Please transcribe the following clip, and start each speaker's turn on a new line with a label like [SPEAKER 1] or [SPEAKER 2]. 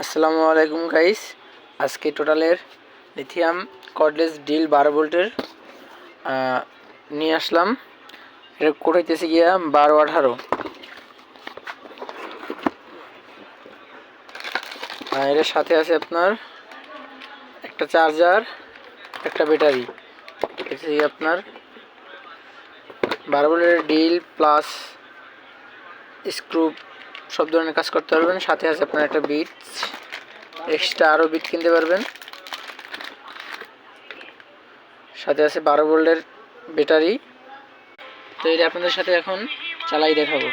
[SPEAKER 1] আসসালামু আলাইকুম গাইস। আজকে টোটালের লিথিয়াম কর্ডলেস ডিল 12 ভোল্টের নিয়ে আসলাম। এটা কোড হইতেছে গিয়া 12-18। এর সাথে আছে আপনার একটা চার্জার, একটা ব্যাটারি। এটা আপনার 12 ভোল্টের ডিল প্লাস স্ক্রু সব ধরনের কাজ করতে পারবেন। সাথে আছে আপনার একটা বিট, এক্সট্রা আরও বিট কিনতে পারবেন। সাথে আছে 12 ভোল্টের ব্যাটারি। তো এটা আপনাদের সাথে এখন চালাই দেখাবো।